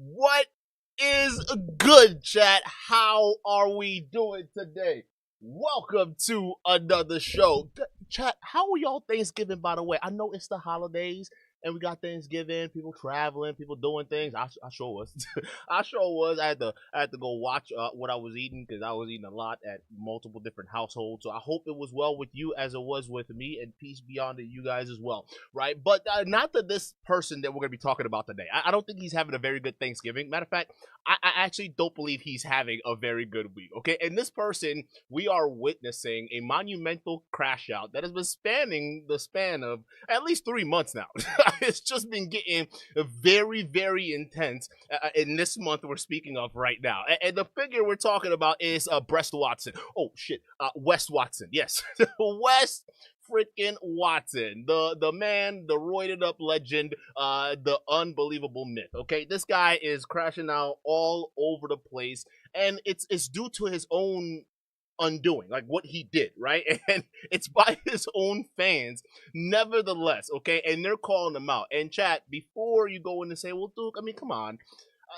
What is good, chat? How are we doing today? Welcome to another show. Chat, how are y'all Thanksgiving, by the way? I know it's the holidays and we got Thanksgiving, people traveling, people doing things. I sure was. I sure was. I had to go watch what I was eating because I was eating a lot at multiple different households. So I hope it was well with you as it was with me, and peace be unto you guys as well, right? But not that this person that we're going to be talking about today. I don't think he's having a very good Thanksgiving. Matter of fact, I actually don't believe he's having a very good week. Okay, and this person, we are witnessing a monumental crash out that has been spanning the span of at least 3 months now. It's just been getting very, very intense in this month we're speaking of right now. And the figure we're talking about is Breast Watson. Oh shit, Wes Watson. Yes, Wes freaking Watson, the man, the roided up legend, the unbelievable myth. Okay, this guy is crashing out all over the place, and it's due to his own undoing, like what he did, right? And it's by his own fans, nevertheless, okay? And they're calling him out. And chat, before you go in and say, well, Duke, I mean, come on.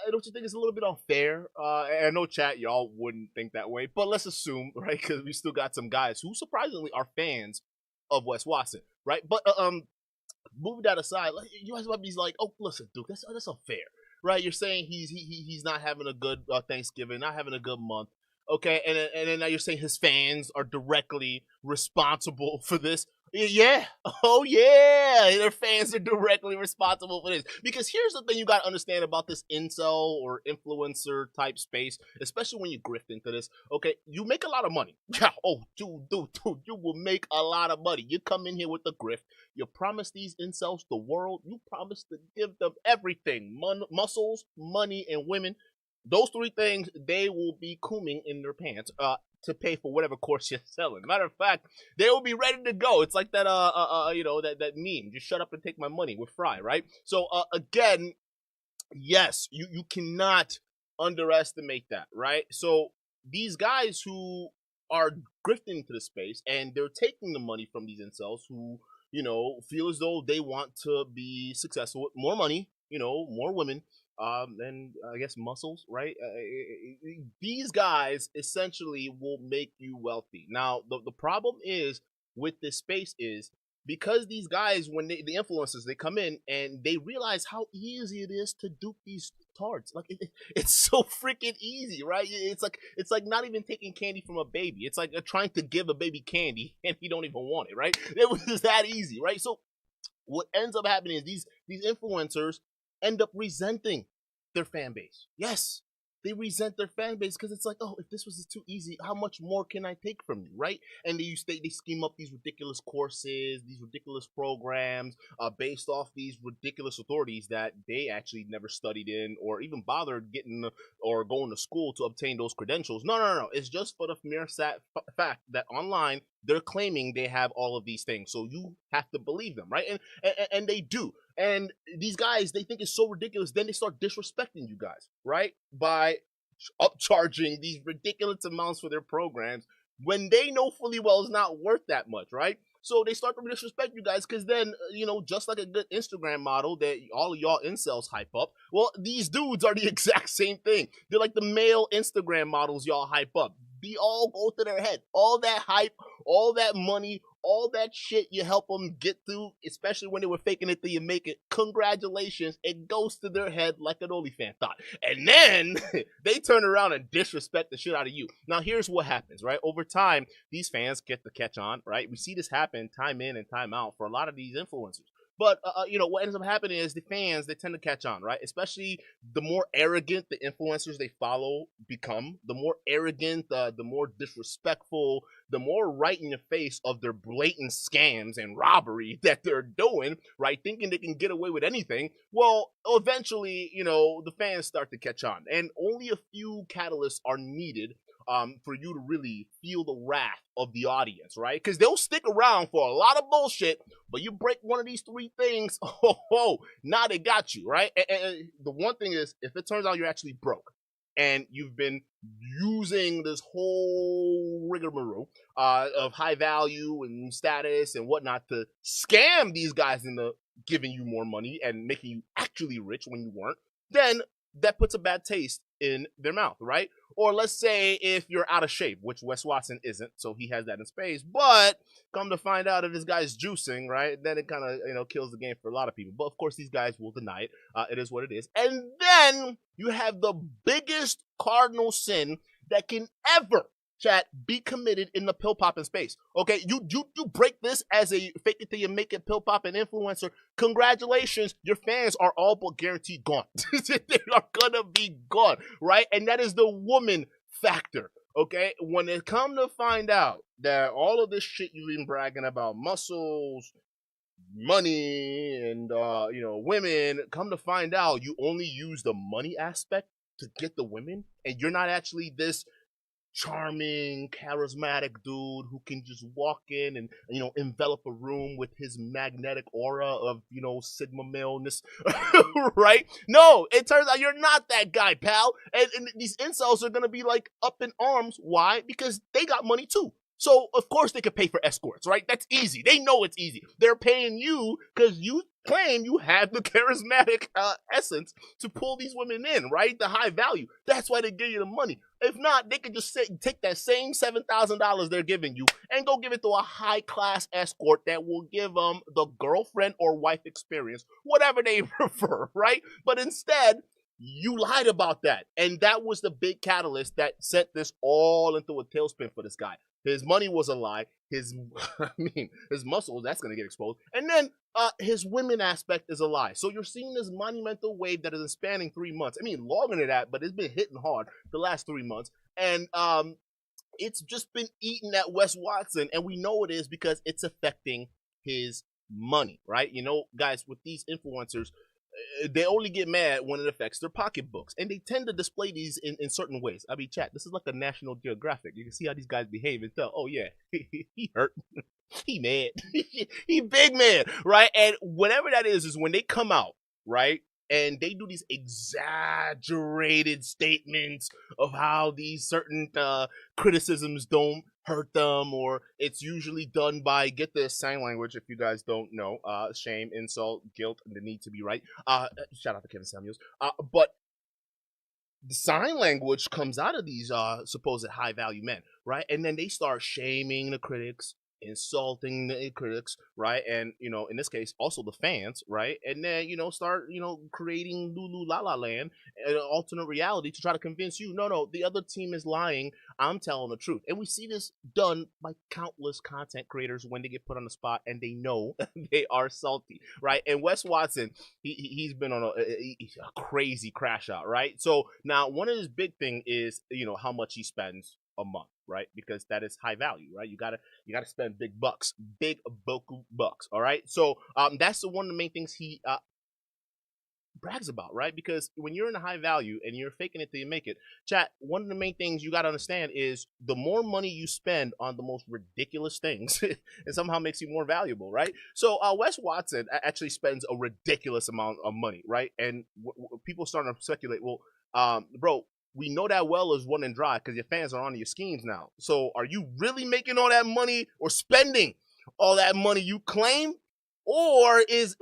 Don't you think it's a little bit unfair? I know, chat, y'all wouldn't think that way, but let's assume, right? Because we still got some guys who surprisingly are fans of Wes Watson, right? But moving that aside, like, you guys might be like, oh, listen, Duke, that's unfair, right? You're saying he's not having a good Thanksgiving, not having a good month. Okay, and then now you're saying his fans are directly responsible for this. Yeah, oh yeah, their fans are directly responsible for this. Because here's the thing you gotta understand about this incel or influencer type space, especially when you grift into this. Okay, you make a lot of money. Yeah, oh, dude, you will make a lot of money. You come in here with the grift. You promise these incels the world. You promise to give them everything: muscles, money, and women. Those three things, they will be cooming in their pants to pay for whatever course you're selling. Matter of fact, they will be ready to go. It's like that that meme, just shut up and take my money with Fry, right? So again, yes, you cannot underestimate that, right? So these guys who are grifting into the space and they're taking the money from these incels who, feel as though they want to be successful with more money, more women, and I guess muscles, right? These guys essentially will make you wealthy. Now, the problem is with this space is because these guys, when the influencers, they come in and they realize how easy it is to dupe these tards. Like it's so freaking easy, right? It's like not even taking candy from a baby. It's like trying to give a baby candy and you don't even want it, right? It was just that easy, right? So what ends up happening is these influencers end up resenting their fan base. Yes, they resent their fan base because it's like, oh, if this was too easy, how much more can I take from you, right? And they scheme up these ridiculous courses, these ridiculous programs, based off these ridiculous authorities that they actually never studied in or even bothered getting or going to school to obtain those credentials. No. It's just for the mere fact that online they're claiming they have all of these things, so you have to believe them, right? And they do. And these guys, they think it's so ridiculous. Then they start disrespecting you guys, right? By upcharging these ridiculous amounts for their programs when they know fully well it's not worth that much, right? So they start to disrespect you guys because then, just like a good Instagram model that all of y'all incels hype up, well, these dudes are the exact same thing. They're like the male Instagram models y'all hype up. They all go to their head. All that hype, all that money, all that shit you help them get through, especially when they were faking it till you make it. Congratulations, it goes to their head like an OnlyFans thought. And then they turn around and disrespect the shit out of you. Now, here's what happens, right? Over time, these fans get to catch on, right? We see this happen time in and time out for a lot of these influencers. But what ends up happening is the fans, they tend to catch on, right? Especially the more arrogant the influencers they follow become, the more arrogant, the more disrespectful, the more right in your face of their blatant scams and robbery that they're doing, right? Thinking they can get away with anything. Well, eventually, the fans start to catch on, and only a few catalysts are needed for you to really feel the wrath of the audience, right? Because they'll stick around for a lot of bullshit, but you break one of these three things, now they got you, right? And the one thing is, if it turns out you're actually broke and you've been using this whole rigmarole of high value and status and whatnot to scam these guys into giving you more money and making you actually rich when you weren't, then that puts a bad taste in their mouth, right? Or let's say if you're out of shape, which Wes Watson isn't, so he has that in space. But come to find out, if this guy's juicing, right, then it kind of kills the game for a lot of people. But of course, these guys will deny it. It is what it is. And then you have the biggest cardinal sin that can ever, chat, be committed in the pill popping space. Okay, you break this as a fake it till you make it pill popping influencer. Congratulations, your fans are all but guaranteed gone. They are gonna be gone, right? And that is the woman factor. Okay, when it come to find out that all of this shit you've been bragging about, muscles, money, and women, come to find out you only use the money aspect to get the women, and you're not actually this charming, charismatic dude who can just walk in and envelop a room with his magnetic aura of sigma maleness, right? No, it turns out you're not that guy, pal. And these incels are gonna be like up in arms. Why? Because they got money too. So of course they could pay for escorts, right? That's easy. They know it's easy. They're paying you because you claim you have the charismatic essence to pull these women in, right? The high value. That's why they give you the money. If not, they could just take that same $7,000 they're giving you and go give it to a high-class escort that will give them the girlfriend or wife experience, whatever they prefer, right? But instead, you lied about that. And that was the big catalyst that sent this all into a tailspin for this guy. His money was a lie. His muscles, that's going to get exposed. And then his women aspect is a lie. So you're seeing this monumental wave that is spanning 3 months. I mean, longer than that, but it's been hitting hard the last 3 months. And it's just been eating at Wes Watson. And we know it is because it's affecting his money, right? Guys, with these influencers, they only get mad when it affects their pocketbooks, and they tend to display these in certain ways. I mean, chat, this is like a National Geographic. You can see how these guys behave and tell, oh yeah, he hurt, he mad, he big man, right? And whatever that is when they come out, right, and they do these exaggerated statements of how these certain criticisms don't hurt them, or it's usually done by, get this, sign language, if you guys don't know, shame, insult, guilt, and the need to be right. Shout out to Kevin Samuels. But the sign language comes out of these supposed high value men, right? And then they start shaming the critics, insulting the critics, right? And in this case also the fans, right? And then start creating Lulu La La Land, an alternate reality, to try to convince you, no, the other team is lying, I'm telling the truth. And we see this done by countless content creators when they get put on the spot and they know they are salty, right? And Wes Watson, he's been on a crazy crash out, right? So now one of his big thing is how much he spends a month, right? Because that is high value, right? You gotta spend big bucks, big boku bucks. All right. So that's one of the main things he brags about, right? Because when you're in a high value and you're faking it till you make it, chat, one of the main things you got to understand is the more money you spend on the most ridiculous things, it somehow makes you more valuable, right? So Wes Watson actually spends a ridiculous amount of money, right? And people starting to speculate, well, bro, we know that well is running dry because your fans are on your schemes now. So are you really making all that money or spending all that money you claim? Or is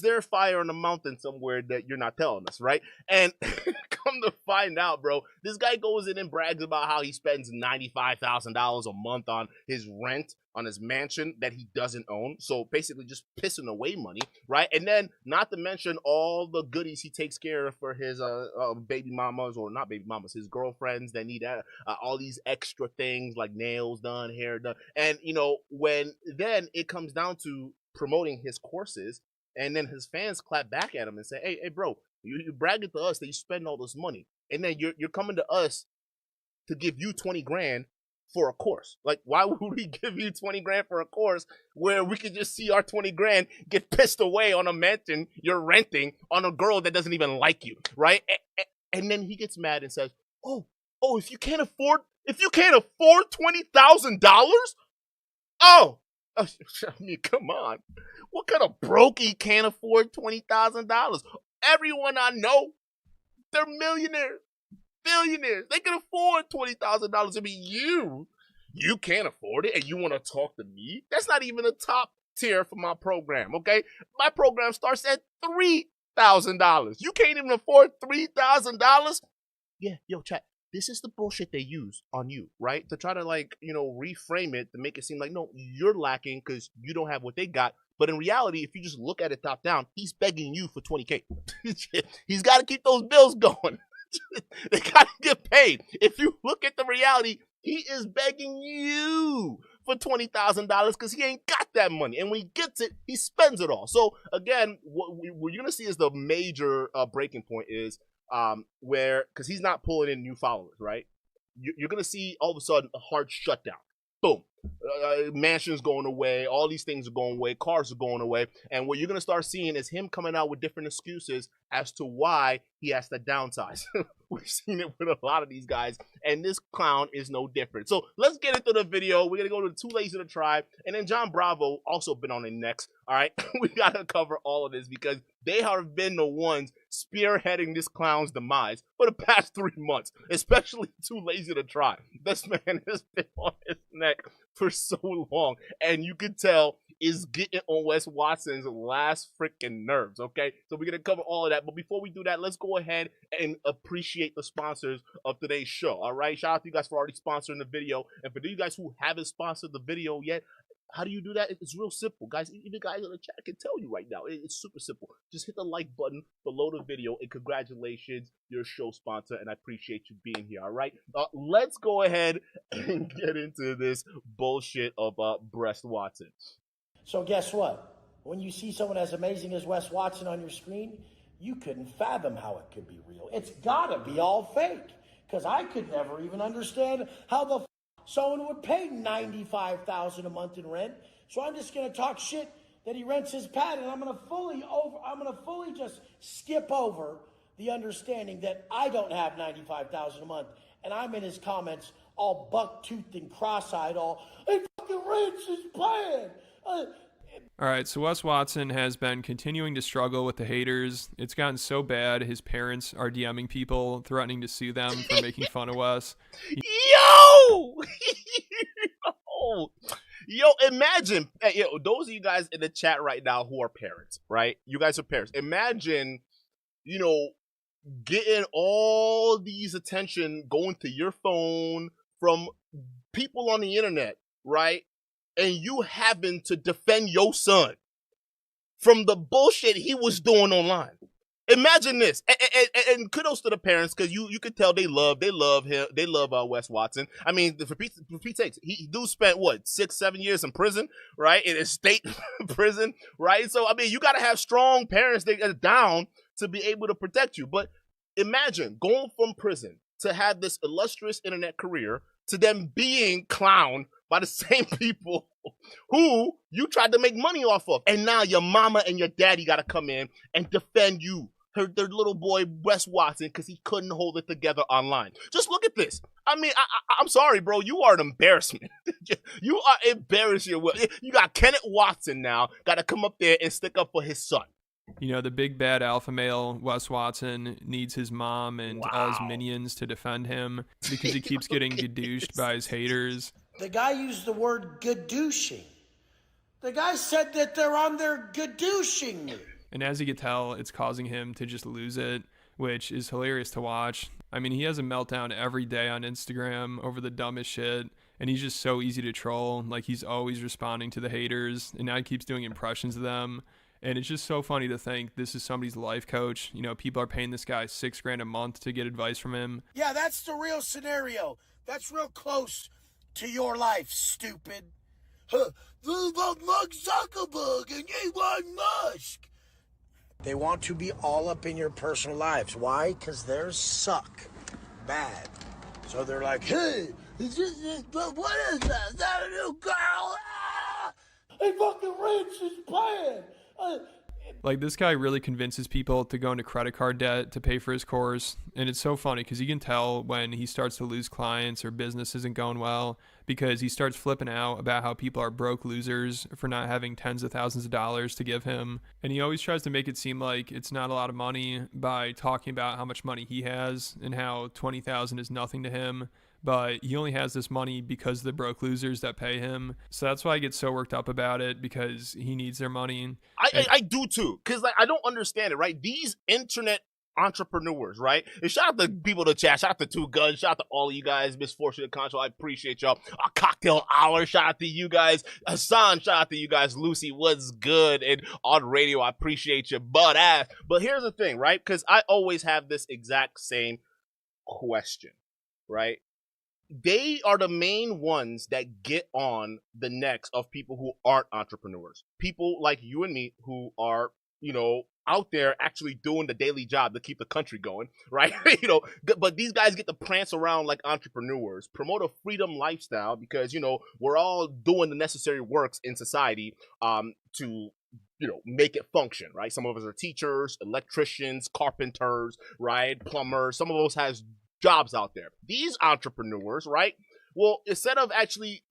there a fire on the mountain somewhere that you're not telling us, right? And come to find out, bro, this guy goes in and brags about how he spends $95,000 a month on his rent on his mansion that he doesn't own. So basically just pissing away money, right? And then not to mention all the goodies he takes care of for his baby mamas, or not baby mamas, his girlfriends that need all these extra things like nails done, hair done. And when then it comes down to promoting his courses, and then his fans clap back at him and say, hey bro, you bragging to us that you spend all this money, and then you're coming to us to give you 20 grand for a course. Like, why would we give you 20 grand for a course where we could just see our 20 grand get pissed away on a mansion you're renting on a girl that doesn't even like you, right? And then he gets mad and says, oh, if you can't afford $20,000, oh, I mean, come on. What kind of brokey can't afford $20,000? Everyone I know, they're millionaires, billionaires. They can afford $20,000. I mean, you can't afford it and you want to talk to me? That's not even a top tier for my program, okay? My program starts at $3,000. $3,000. You can't even afford $3,000? Yeah, yo, chat. This is the bullshit they use on you, right? To try to reframe it to make it seem like no, you're lacking because you don't have what they got. But in reality, if you just look at it top down, he's begging you for 20K. He's got to keep those bills going. They got to get paid. If you look at the reality, he is begging you for $20,000 because he ain't got that money. And when he gets it, he spends it all. So again, what you're going to see is the major breaking point is where, because he's not pulling in new followers, right? You're going to see all of a sudden a hard shutdown. Boom. Mansions going away, all these things are going away, cars are going away, and what you're going to start seeing is him coming out with different excuses as to why he has to downsize. We've seen it with a lot of these guys, and this clown is no different. So let's get into the video. We're going to go to Too Lazy to Try, and then John Bravo also been on it next. All right, we got to cover all of this because they have been the ones spearheading this clown's demise for the past 3 months, especially Too Lazy to Try. This man has been on his neck for so long, and you can tell is getting on Wes Watson's last freaking nerves, okay? So we're going to cover all of that, but before we do that, let's go ahead and appreciate the sponsors of today's show, all right? Shout out to you guys for already sponsoring the video, and for you guys who haven't sponsored the video yet, how do you do that? It's real simple, guys. Even the guys in the chat can tell you right now. It's super simple. Just hit the like button below the video, and congratulations, you're a show sponsor, and I appreciate you being here, all right? Let's go ahead and get into this bullshit of Wes Watson. So guess what? When you see someone as amazing as Wes Watson on your screen, you couldn't fathom how it could be real. It's gotta be all fake, because I could never even understand how the someone would pay $95,000 a month in rent. So I'm just gonna talk shit that he rents his pad, and I'm gonna fully just skip over the understanding that I don't have $95,000 a month, and I'm in his comments all buck-toothed and cross-eyed, all he fucking rents his pad. All right, so Wes Watson has been continuing to struggle with the haters. It's gotten so bad, his parents are DMing people, threatening to sue them for making fun of Wes. Yo! Yo, imagine, those of you guys in the chat right now who are parents, right? You guys are parents. Imagine, getting all these attention going to your phone from people on the internet, right? And you happen to defend your son from the bullshit he was doing online. Imagine this, and kudos to the parents, because you could tell they love him, they love Wes Watson. I mean, for Pete's sakes, he spent what 6-7 years in prison, right? In a state prison, right? So I mean, you got to have strong parents that are down to be able to protect you. But imagine going from prison to have this illustrious internet career to them being clowned by the same people who you tried to make money off of. And now your mama and your daddy got to come in and defend you, their little boy, Wes Watson, because he couldn't hold it together online. Just look at this. I mean, I'm sorry, bro. You are an embarrassment. You are embarrassing. You got Kenneth Watson now, got to come up there and stick up for his son. The big bad alpha male, Wes Watson, needs his mom and all his minions to defend him because he keeps getting gadooshed by his haters. The guy used the word gadooshing. The guy said that they're on their gadooshing me. And as you can tell, it's causing him to just lose it, which is hilarious to watch. I mean, he has a meltdown every day on Instagram over the dumbest shit, and he's just so easy to troll. Like, he's always responding to the haters, and now he keeps doing impressions of them. And it's just so funny to think this is somebody's life coach. People are paying this guy $6,000 a month to get advice from him. Yeah, that's the real scenario. That's real close to your life, stupid. Mark Zuckerberg and Elon Musk. They want to be all up in your personal lives. Why? Because theirs suck bad. So they're like, hey, what is that? Is that a new girl? Ah! He fucking rents his plan. Like, this guy really convinces people to go into credit card debt to pay for his course. And it's so funny because you can tell when he starts to lose clients or business isn't going well because he starts flipping out about how people are broke losers for not having tens of thousands of dollars to give him. And he always tries to make it seem like it's not a lot of money by talking about how much money he has and how 20,000 is nothing to him. But he only has this money because of the broke losers that pay him. So that's why I get so worked up about it, because he needs their money. I do too, because like I don't understand it, right? These internet entrepreneurs, right? And shout out to people in the chat, shout out to Two Guns, shout out to all of you guys, Misfortunate Control, I appreciate y'all. Cocktail Hour, shout out to you guys. Hassan, shout out to you guys. Lucy, what's good? And on radio, I appreciate you, butt ass. But here's the thing, right? Because I always have this exact same question, right? They are the main ones that get on the necks of people who aren't entrepreneurs. People like you and me who are, out there actually doing the daily job to keep the country going, right? But these guys get to prance around like entrepreneurs, promote a freedom lifestyle because, we're all doing the necessary works in society to make it function, right? Some of us are teachers, electricians, carpenters, right? Plumbers. Some of us has jobs out there. These entrepreneurs, right? Well, instead of actually,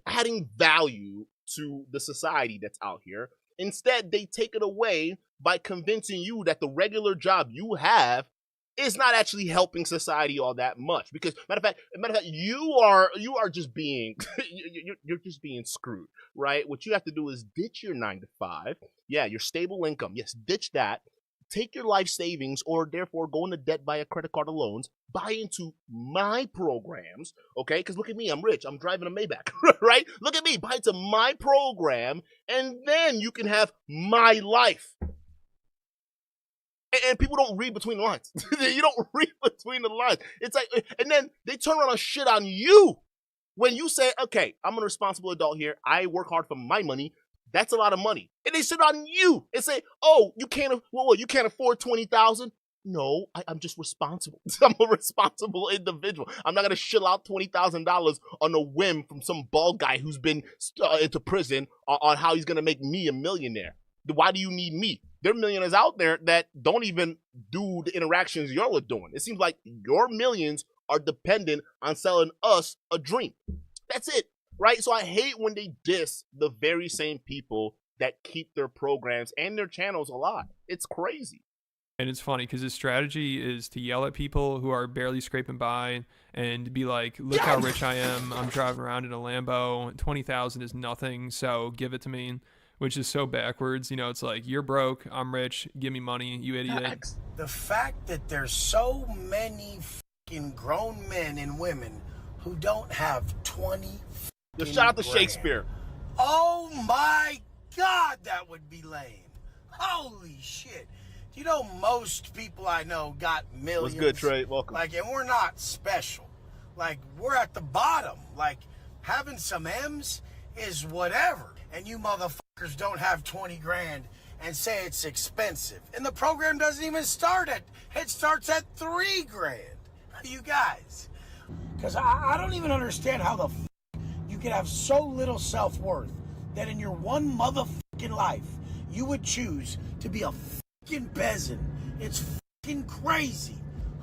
adding value to the society that's out here, instead they take it away by convincing you that the regular job you have is not actually helping society all that much. Because matter of fact, you are just being you're just being screwed, right? What you have to do is ditch your 9 to 5. Yeah, your stable income. Yes, ditch that. Take your life savings or therefore go into debt via credit card or loans, buy into my programs, okay? Because look at me, I'm rich, I'm driving a Maybach, right? Look at me, buy into my program, and then you can have my life. And people don't read between the lines. You don't read between the lines. It's like, and then they turn around and shit on you when you say, okay, I'm a responsible adult here, I work hard for my money. That's a lot of money. And they sit on you and say, oh, you can't afford 20,000? No, I'm just responsible. I'm a responsible individual. I'm not going to shill out $20,000 on a whim from some bald guy who's been into prison on how he's going to make me a millionaire. Why do you need me? There are millionaires out there that don't even do the interactions y'all are doing. It seems like your millions are dependent on selling us a dream. That's it. Right? So I hate when they diss the very same people that keep their programs and their channels alive. It's crazy. And it's funny because his strategy is to yell at people who are barely scraping by and be like, look how rich I am. I'm driving around in a Lambo. 20,000 is nothing, so give it to me, which is so backwards. It's like, you're broke, I'm rich, give me money, you idiot. The fact that there's so many fucking grown men and women who don't have 20 Just shout out to Shakespeare. Oh my God, that would be lame. Holy shit. Most people I know got millions. What's good, Trey? Welcome. And we're not special. We're at the bottom. Having some M's is whatever. And you motherfuckers don't have 20 grand and say it's expensive. And the program doesn't even start it starts at 3 grand. You guys. Because I don't even understand how the you can have so little self-worth that in your one motherfucking life, you would choose to be a fucking peasant. It's fucking crazy.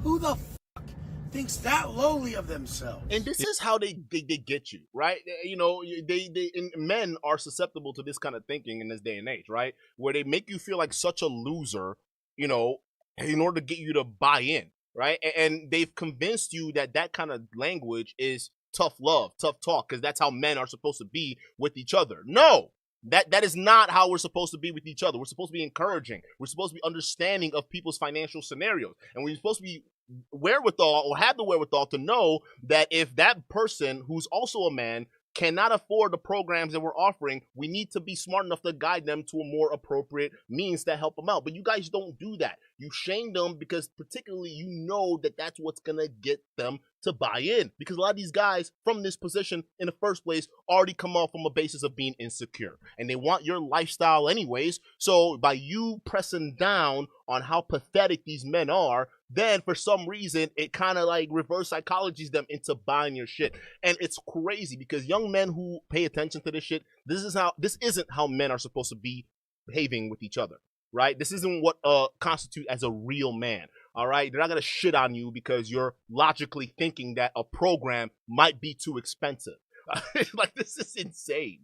Who the fuck thinks that lowly of themselves? And this is how they get you, right? And men are susceptible to this kind of thinking in this day and age, right? Where they make you feel like such a loser, in order to get you to buy in, right? And they've convinced you that kind of language is tough love, tough talk, because that's how men are supposed to be with each other. No, that is not how we're supposed to be with each other. We're supposed to be encouraging. We're supposed to be understanding of people's financial scenarios. And we're supposed to be wherewithal or have the wherewithal to know that if that person who's also a man cannot afford the programs that we're offering, we need to be smart enough to guide them to a more appropriate means to help them out. But you guys don't do that. You shame them because particularly that's what's going to get them to buy in. Because a lot of these guys from this position in the first place already come off from a basis of being insecure. And they want your lifestyle anyways. So by you pressing down on how pathetic these men are, then for some reason it kind of reverse psychologies them into buying your shit. And it's crazy because young men who pay attention to this shit, this isn't how men are supposed to be behaving with each other, right? This isn't what constitute as a real man. All right, they're not gonna shit on you because you're logically thinking that a program might be too expensive. Like, this is insane.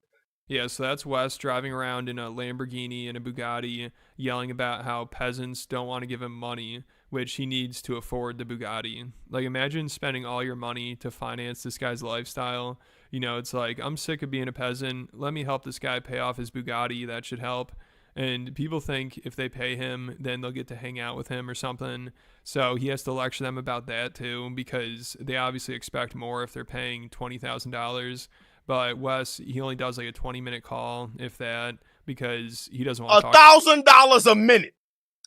Yeah, so that's Wes driving around in a Lamborghini and a Bugatti, yelling about how peasants don't want to give him money, which he needs to afford the Bugatti. Like, imagine spending all your money to finance this guy's lifestyle. You know, it's like, I'm sick of being a peasant. Let me help this guy pay off his Bugatti. That should help. And people think if they pay him, then they'll get to hang out with him or something. So he has to lecture them about that too, because they obviously expect more if they're paying $20,000. But Wes, he only does like a 20-minute call, if that, because he doesn't want to talk. $1,000 a minute.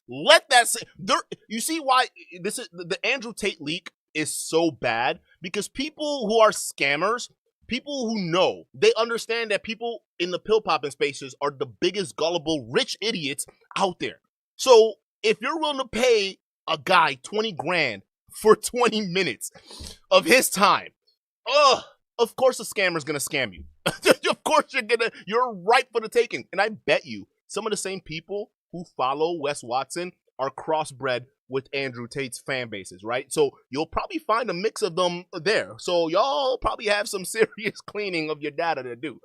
Let that say. You see why this is the Andrew Tate leak is so bad? Because people who are scammers, people who know, they understand that people in the pill popping spaces are the biggest gullible rich idiots out there. So if you're willing to pay a guy 20 grand for 20 minutes of his time, of course a scammer's gonna scam you. Of course you're ripe for the taking. And I bet you some of the same people who follow Wes Watson are crossbred with Andrew Tate's fan bases, right? So you'll probably find a mix of them there. So y'all probably have some serious cleaning of your data to do.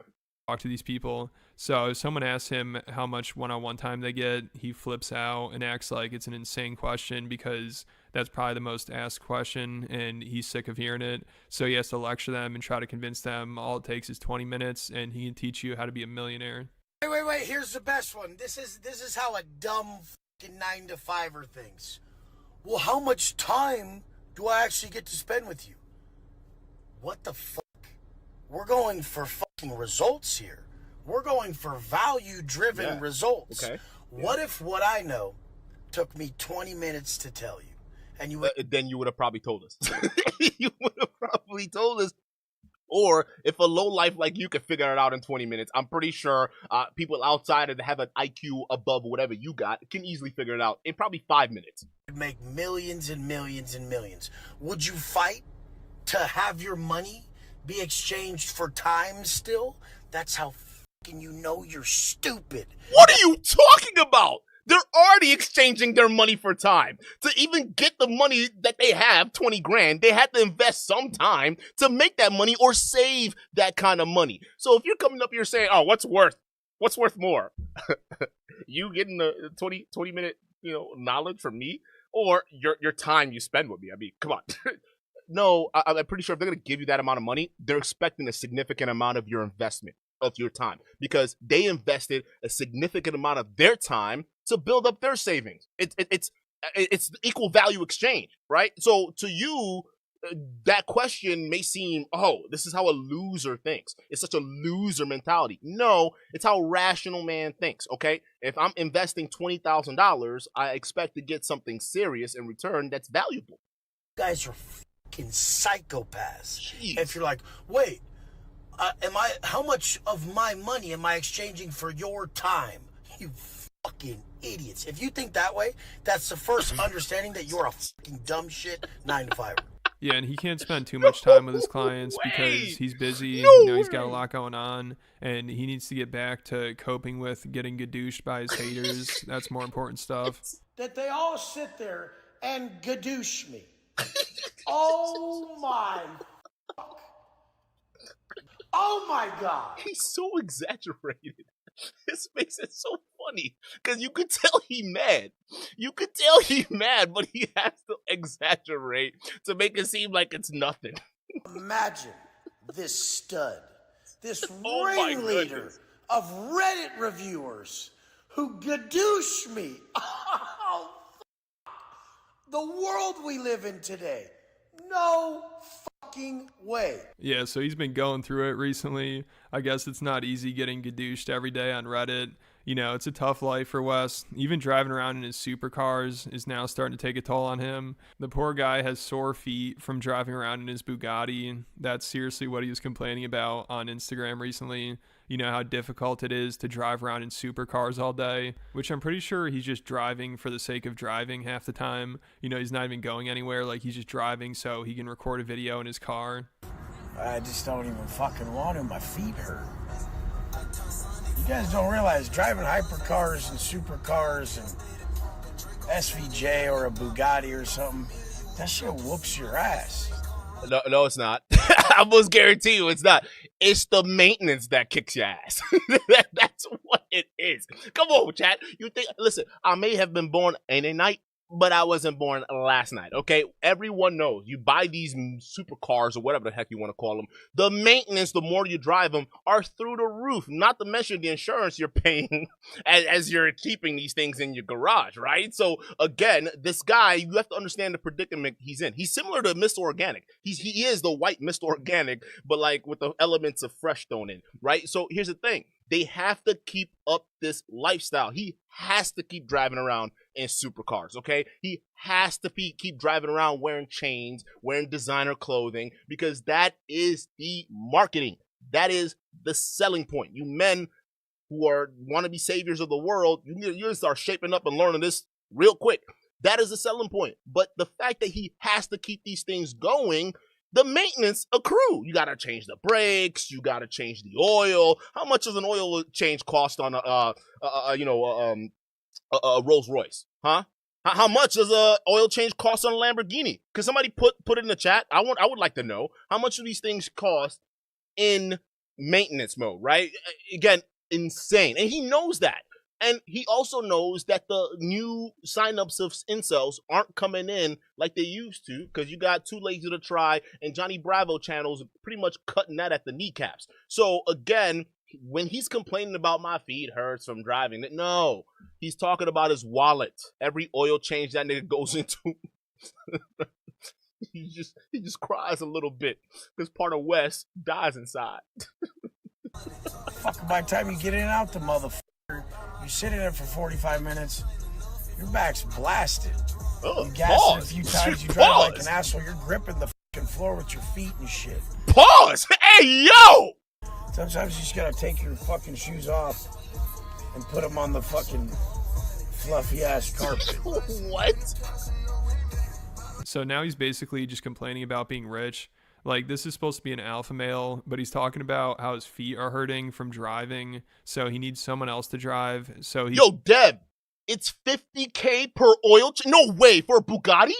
Talk to these people. So if someone asks him how much one-on-one time they get, he flips out and acts like it's an insane question because that's probably the most asked question and he's sick of hearing it. So he has to lecture them and try to convince them all it takes is 20 minutes and he can teach you how to be a millionaire. Wait, here's the best one. This is how a dumb fucking 9-to-5er thinks. Well, how much time do I actually get to spend with you? What the fuck? We're going for fucking results here. We're going for value-driven results. Okay. What if what I know took me 20 minutes to tell you? And you then you would have probably told us. You would have probably told us. Or if a low life like you could figure it out in 20 minutes, I'm pretty sure people outside that have an IQ above whatever you got can easily figure it out in probably 5 minutes. Make millions and millions and millions. Would you fight to have your money be exchanged for time still? That's how fucking you know you're stupid. What are you talking about? They're already exchanging their money for time. To even get the money that they have, 20 grand, they had to invest some time to make that money or save that kind of money. So if you're coming up here saying, oh, what's worth more? You getting the 20 minute, knowledge from me or your time you spend with me? I mean, come on. No, I'm pretty sure if they're going to give you that amount of money, they're expecting a significant amount of your investment, of your time, because they invested a significant amount of their time to build up their savings. It's the equal value exchange, right? So to you, that question may seem, oh, this is how a loser thinks. It's such a loser mentality. No, it's how a rational man thinks, okay? If I'm investing $20,000, I expect to get something serious in return that's valuable. You guys are fucking psychopaths. Jeez. If you're like, wait, how much of my money am I exchanging for your time? You fucking idiots. If you think that way, that's the first understanding that you're a fucking dumb shit 9-to-5er. Yeah, and he can't spend too much time with his clients because he's busy. He's got a lot going on, and he needs to get back to coping with getting gadooshed by his haters. That's more important stuff. That they all sit there and gadoosh me. Oh my fuck. Oh my God. He's so exaggerated. This makes it so funny because you could tell he's mad. You could tell he's mad, but he has to exaggerate to make it seem like it's nothing. Imagine this stud, this ringleader of Reddit reviewers who gadoosh me. Oh, the world we live in today. No fucking way. Yeah, so he's been going through it recently. I guess it's not easy getting gadooshed every day on Reddit. It's a tough life for Wes. Even driving around in his supercars is now starting to take a toll on him. The poor guy has sore feet from driving around in his Bugatti. That's seriously what he was complaining about on Instagram recently. How difficult it is to drive around in supercars all day, which I'm pretty sure he's just driving for the sake of driving half the time. He's not even going anywhere. Like, he's just driving so he can record a video in his car. I just don't even fucking want to. My feet hurt. You guys don't realize driving hypercars and supercars and SVJ or a Bugatti or something, that shit whoops your ass. No, no, it's not. I almost guarantee you it's not. It's the maintenance that kicks your ass. That's what it is. Come on, chat. You think? Listen, I may have been born in a night, but I wasn't born last night. Okay, everyone knows. You buy these supercars or whatever the heck you want to call them. The maintenance, the more you drive them, are through the roof. Not to mention the insurance you're paying as you're keeping these things in your garage, right? So again, this guy, you have to understand the predicament he's in. He's similar to Mr. Organic. He is the white Mr. Organic, but like with the elements of fresh thrown in, right? So here's the thing. They have to keep up this lifestyle. He has to keep driving around in supercars, okay? He has to keep driving around wearing chains, wearing designer clothing, because that is the marketing. That is the selling point. You men who want to be saviors of the world, you need to start shaping up and learning this real quick. That is the selling point. But the fact that he has to keep these things going, the maintenance accrue. You got to change the brakes. You got to change the oil. How much does an oil change cost on a Rolls Royce? Huh? How much does a oil change cost on a Lamborghini? Could somebody put it in the chat? I would like to know how much do these things cost in maintenance mode, right? Again, insane. And he knows that. And he also knows that the new signups of incels aren't coming in like they used to, because you got Too Lazy to Try and Johnny Bravo channels pretty much cutting that at the kneecaps. So again, when he's complaining about my feet hurts from driving, no, he's talking about his wallet. Every oil change that nigga goes into, he just cries a little bit because part of Wes dies inside. Fuck, by the time you get in and out the motherfucker, you sit in it for 45 minutes, your back's blasted. You gas it a few times, you drive like an asshole, you're gripping the fucking floor with your feet and shit. Pause! Hey, yo! Sometimes you just gotta take your fucking shoes off and put them on the fucking fluffy ass carpet. What? So now he's basically just complaining about being rich. Like, this is supposed to be an alpha male, but he's talking about how his feet are hurting from driving, so he needs someone else to drive. So he... Yo, Deb, it's $50K per oil change? No way, for a Bugatti?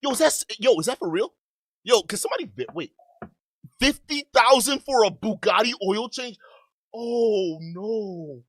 Yo, is that for real? Yo, can somebody wait? $50,000 for a Bugatti oil change? Oh no!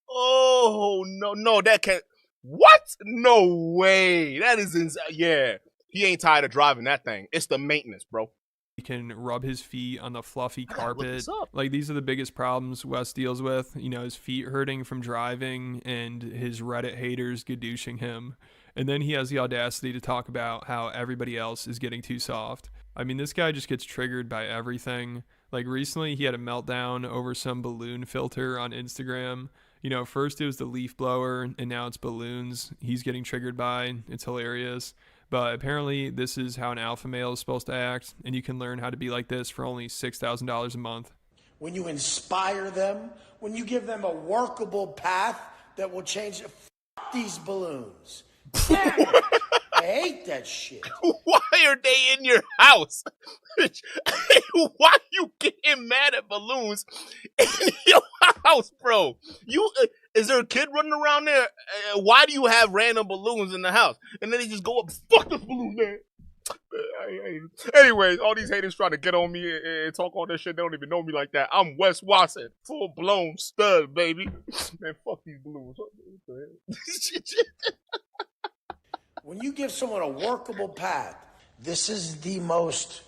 Oh no! That can't. What? No way! That is insane. Yeah, he ain't tired of driving that thing. It's the maintenance, bro. He can rub his feet on the fluffy carpet. Like, these are the biggest problems Wes deals with. You know, his feet hurting from driving and his Reddit haters gadooshing him. And then he has the audacity to talk about how everybody else is getting too soft. I mean, this guy just gets triggered by everything. Like, recently he had a meltdown over some balloon filter on Instagram. You know, first it was the leaf blower, and now it's balloons he's getting triggered by. It's hilarious. But apparently this is how an alpha male is supposed to act, and you can learn how to be like this for only $6,000 a month. When you inspire them, when you give them a workable path that will change these balloons. Damn it. I hate that shit. Why are they in your house? Why you getting mad at balloons in your house, bro? Is there a kid running around there? Why do you have random balloons in the house? And then they just go up, fuck this balloon, man. Anyways, all these haters trying to get on me and talk all that shit. They don't even know me like that. I'm Wes Watson, full blown stud, baby. Man, fuck these balloons. When you give someone a workable path, this is the most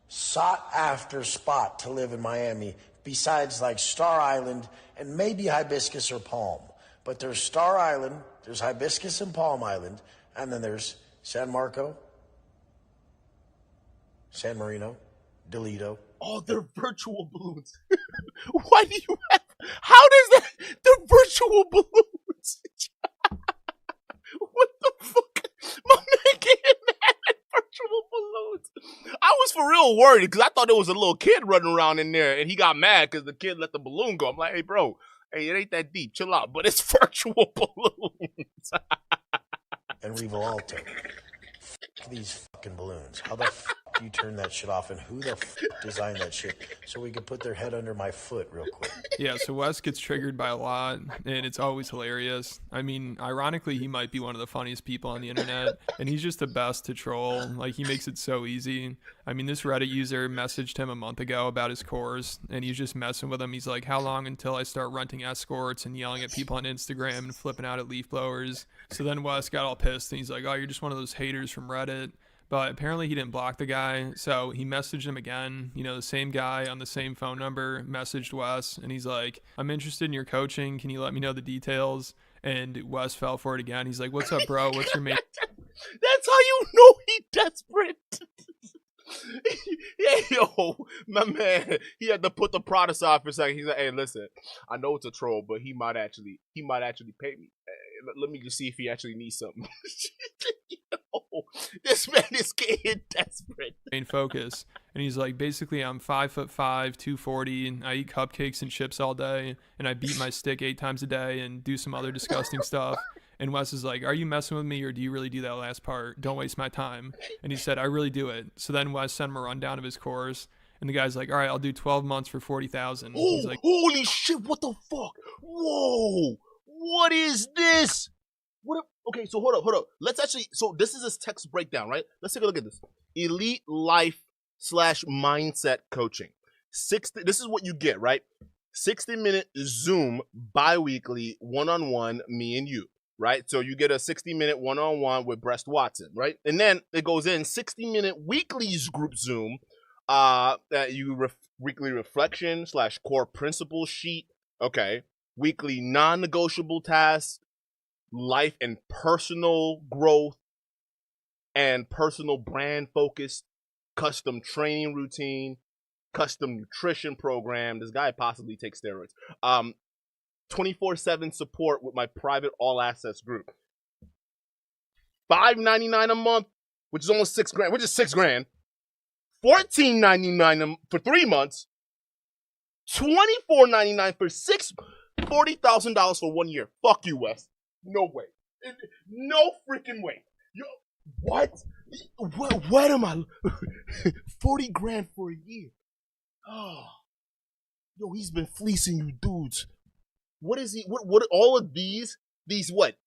sought after spot to live in Miami, besides like Star Island and maybe Hibiscus or Palm. But there's Star Island, there's Hibiscus and Palm Island, and then there's San Marco, San Marino, Delito. Oh, they're virtual balloons. Why do you have, how does that, they're virtual balloons. What the fuck? My man getting mad at virtual balloons. I was for real worried because I thought there was a little kid running around in there and he got mad because the kid let the balloon go. I'm like, hey, bro, hey, it ain't that deep. Chill out. But it's virtual balloons. And Rivalto. These fucking balloons. How the f do you turn that shit off, and who the f designed that shit so we could put their head under my foot real quick? Yeah, so Wes gets triggered by a lot, and it's always hilarious. I mean, ironically, he might be one of the funniest people on the internet, and he's just the best to troll. Like, he makes it so easy. I mean, this Reddit user messaged him a month ago about his course, and he's just messing with him. He's like, how long until I start renting escorts and yelling at people on Instagram and flipping out at leaf blowers? So then Wes got all pissed, and he's like, oh, you're just one of those haters from Reddit. But apparently he didn't block the guy, so he messaged him again. You know, the same guy on the same phone number messaged Wes, and he's like, I'm interested in your coaching. Can you let me know the details? And Wes fell for it again. He's like, what's up, bro? What's your main... That's how you know he desperate. Yeah, yo, my man, he had to put the prod aside for a second. He's like, hey, listen, I know it's a troll, but he might actually pay me. Let me just see if he actually needs something. Yo, this man is getting desperate. main focus? And he's like, basically, I'm 5'5", 240, and I eat cupcakes and chips all day, and I beat my stick 8 times a day and do some other disgusting stuff. And Wes is like, are you messing with me, or do you really do that last part? Don't waste my time. And he said, I really do it. So then Wes sent him a rundown of his course, and the guy's like, all right, I'll do 12 months for 40,000. He's like, holy shit, what the fuck? Whoa, what is this? Okay, so hold up. Let's actually, so this is his text breakdown, right? Let's take a look at this. Elite life / mindset coaching. This is what you get, right? 60-minute Zoom bi-weekly one-on-one, me and you, right? So you get a 60-minute one-on-one with Wes Watson, right? And then it goes in 60-minute weekly group Zoom, weekly reflection / core principle sheet, okay? Weekly non-negotiable tasks, life and personal growth, and personal brand focused, custom training routine, custom nutrition program. This guy possibly takes steroids. 24/7 support with my private all access group. $5.99 a month, which is almost $6,000, which is $6,000. $14.99 for 3 months. $24.99 for $40,000 for 1 year. Fuck you, Wes. No way. No freaking way. What? What am I? 40 grand for a year. Oh. Yo, he's been fleecing you dudes. What is he? What all of these what?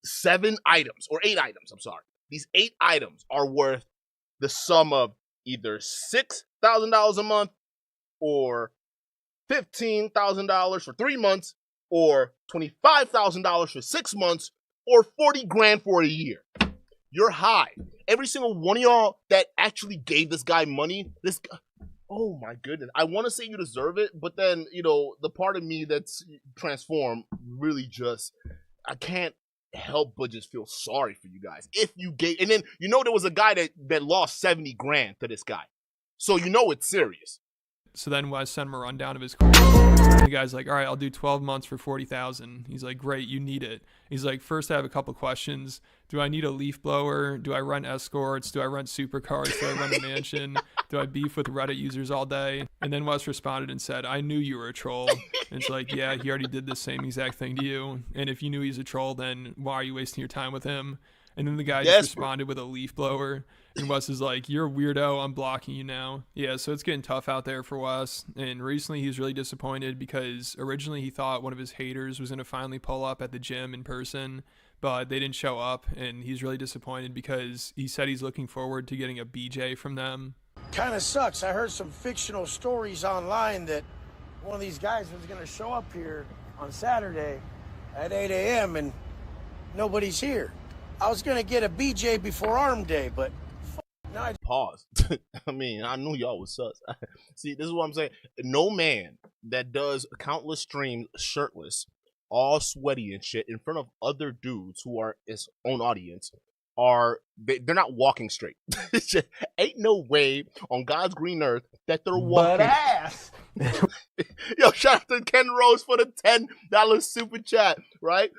7 items or 8 items, I'm sorry. These 8 items are worth the sum of either $6,000 a month or $15,000 for 3 months or $25,000 for 6 months or 40 grand for a year. You're high. Every single one of y'all that actually gave this guy money, this guy, oh my goodness. I want to say you deserve it, but then, you know, the part of me that's transformed really just, I can't help but just feel sorry for you guys. If you gave, and then, you know, there was a guy that lost 70 grand to this guy. So you know it's serious. So then Wes sent him a rundown of his course. The guy's like, all right, I'll do 12 months for 40,000. He's like, great, you need it. He's like, first I have a couple questions. Do I need a leaf blower? Do I rent escorts? Do I rent supercars? Do I rent a mansion? Do I beef with Reddit users all day? And then Wes responded and said, I knew you were a troll. And it's like, yeah, he already did the same exact thing to you. And if you knew he's a troll, then why are you wasting your time with him? And then the guy just responded with a leaf blower. And Wes is like, you're a weirdo. I'm blocking you now. Yeah, so it's getting tough out there for Wes. And recently he's really disappointed because originally he thought one of his haters was going to finally pull up at the gym in person, but they didn't show up. And he's really disappointed because he said he's looking forward to getting a BJ from them. Kind of sucks. I heard some fictional stories online that one of these guys was going to show up here on Saturday at 8 a.m. and nobody's here. I was going to get a BJ before Arm Day, but no. Pause. I mean, I knew y'all was sus. See, this is what I'm saying. No man that does countless streams shirtless, all sweaty and shit in front of other dudes who are his own audience they're not walking straight. Ain't no way on God's green earth that they're walking. But ass. Yo, shout out to Ken Rose for the $10 super chat, right?